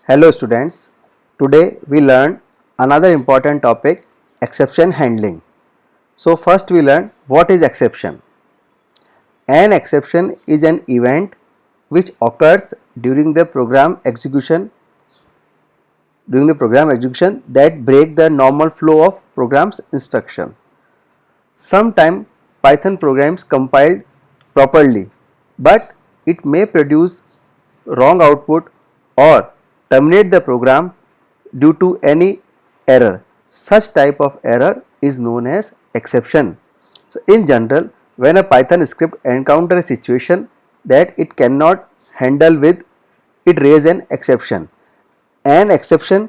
Hello students, today we learn another important topic, exception handling. So first we learn what is exception. An exception is an event which occurs during the program execution that break the normal flow of program's instruction. Sometimes Python programs compiled properly, but it may produce wrong output or terminate the program due to any error. Such type of error is known as exception. So in general, when a Python script encounters a situation that it cannot handle with, it raises an exception. An exception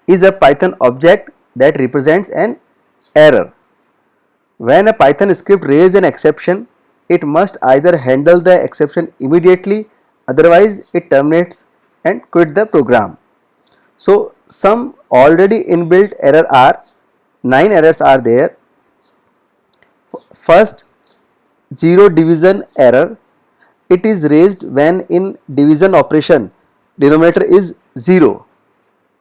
is a Python object that represents an error. When a Python script raises an exception, it must either handle the exception immediately, otherwise it terminates and quit the program. So some already inbuilt error are 9 errors are there. First, zero division error. It is raised when in division operation denominator is 0.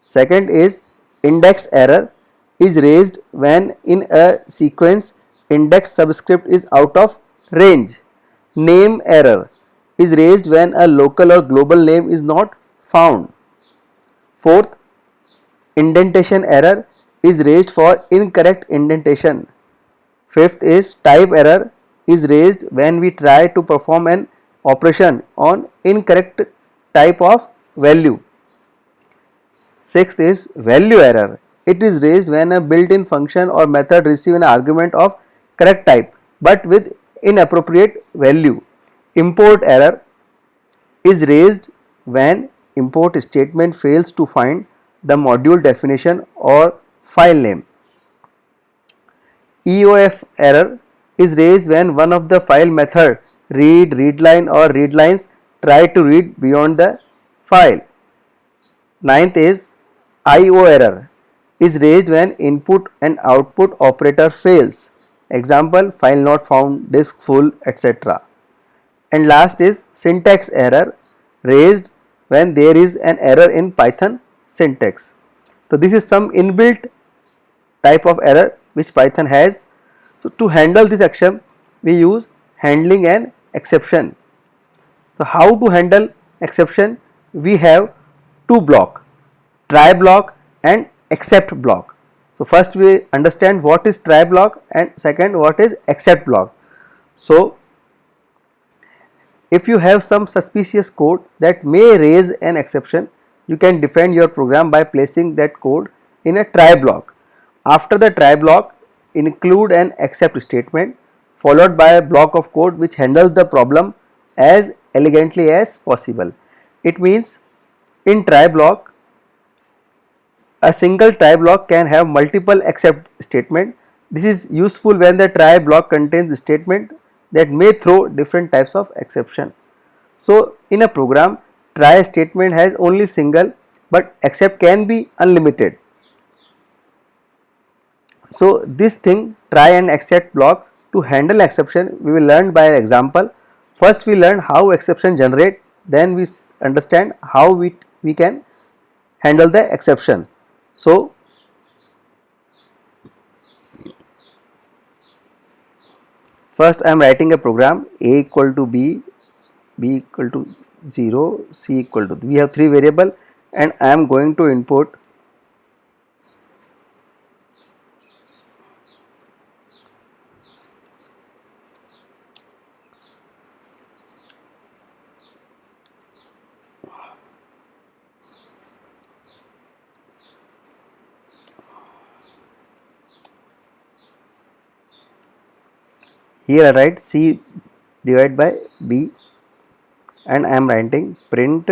Second is index error is raised when in a sequence index subscript is out of range. Name error is raised when a local or global name is not found. Fourth, indentation error is raised for incorrect indentation. Fifth is type error is raised when we try to perform an operation on incorrect type of value. Sixth is value error. It is raised when a built-in function or method receive an argument of correct type but with inappropriate value. Import error is raised when import statement fails to find the module definition or file name. EOF error is raised when one of the file method read, readline or readlines try to read beyond the file. Ninth is IO error is raised when input and output operator fails. Example, file not found, disk full, etc. And last is syntax error raised when there is an error in Python syntax. So this is some inbuilt type of error which Python has. So to handle this action we use handling an exception. So how to handle exception? We have two block, try block and except block. So first we understand what is try block and second what is except block. So if you have some suspicious code that may raise an exception, you can defend your program by placing that code in a try block. After the try block, include an except statement followed by a block of code which handles the problem as elegantly as possible. It means in try block, a single try block can have multiple except statement. This is useful when the try block contains statement that may throw different types of exception. So in a program, try statement has only single but except can be unlimited. So this thing try and except block, to handle exception we will learn by an example. First we learn how exception generate, then we understand how we can handle the exception. So first I am writing a program a equal to b, b equal to 0, c equal to, we have three variable and I am going to input here I write c divided by b and I am writing print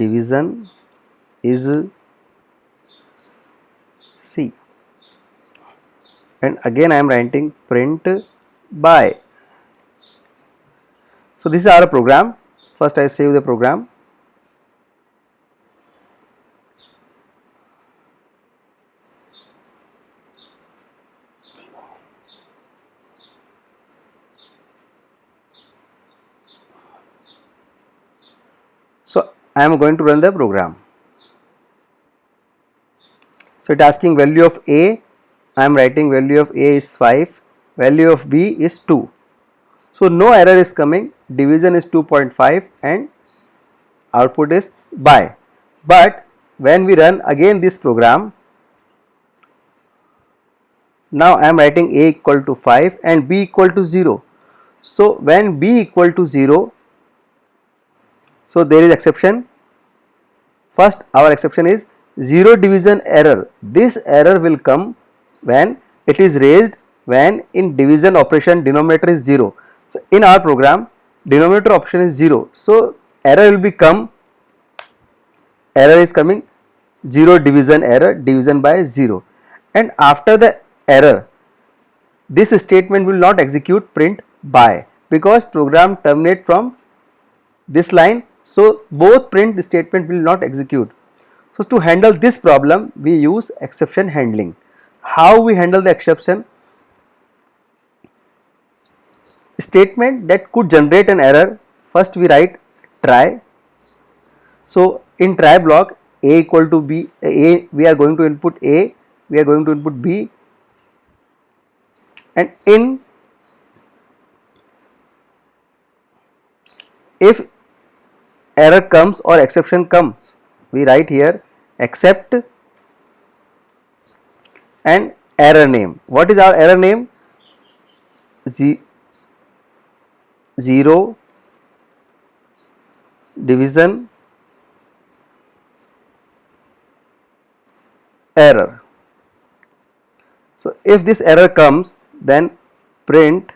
division is c and again I am writing print by. So this is our program. First I save the program. I am going to run the program. So it is asking value of A, I am writing value of A is 5, value of B is 2. So no error is coming, division is 2.5 and output is by. But when we run again this program, now I am writing A equal to 5 and B equal to 0. So when B equal to 0, so there is exception. First our exception is 0 division error. This error will come when it is raised when in division operation denominator is 0. So in our program denominator option is 0. So error will become, error is coming 0 division error, division by 0, and after the error this statement will not execute print by, because program terminate from this line. So both print statement will not execute. So to handle this problem we use exception handling. How we handle the exception? Statement that could generate an error, first we write try. So in try block, A equal to B, A we are going to input A, we are going to input B, and in if error comes or exception comes, we write here except and error name. What is our error name? 0 division error. So if this error comes, then print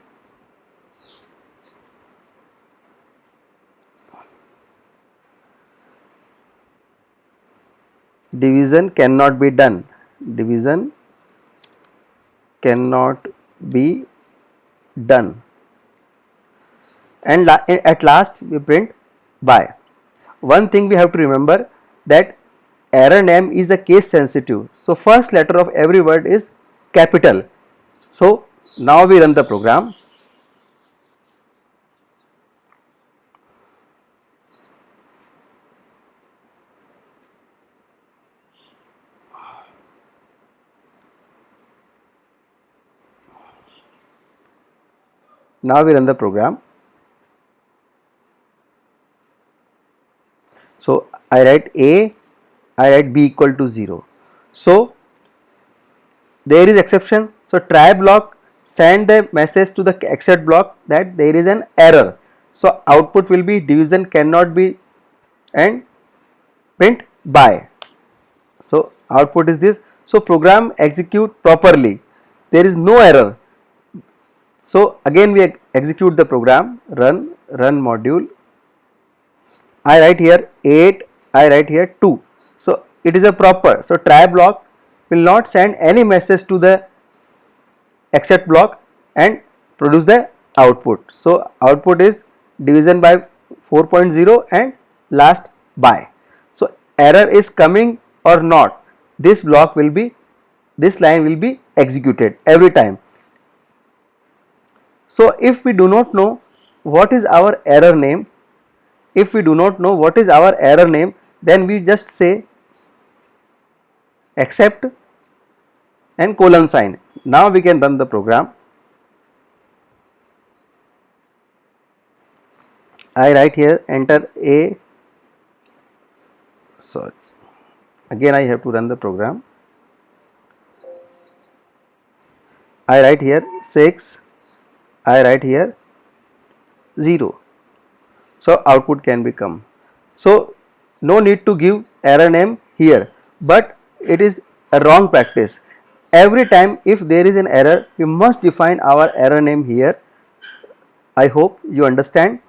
division cannot be done, division cannot be done, and at last we print by. One thing we have to remember, that error name is a case sensitive, so first letter of every word is capital. So now we run the program. Now we run the program. So I write A, I write B equal to 0. So there is exception. So try block send the message to the except block that there is an error. So output will be division cannot be and print by. So output is this. So program execute properly. There is no error. So again we execute the program, run module. I write here 8, I write here 2. So it is a proper. So try block will not send any message to the except block and produce the output. So output is division by 4.0 and last by. So error is coming or not, this block will be, this line will be executed every time. So if we do not know what is our error name, if we do not know what is our error name, then we just say except and colon sign. Now we can run the program. I write here enter A, sorry, again I have to run the program. I write here 6, I write here 0. So output can become. So no need to give error name here, but it is a wrong practice. Every time if there is an error, we must define our error name here. I hope you understand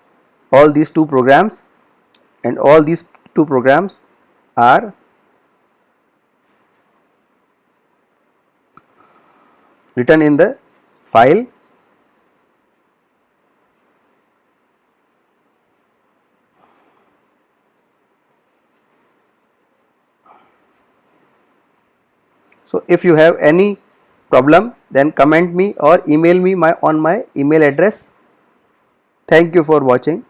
all these two programs, and all these two programs are written in the file. So if you have any problem, then comment me or email me on my email address. Thank you for watching.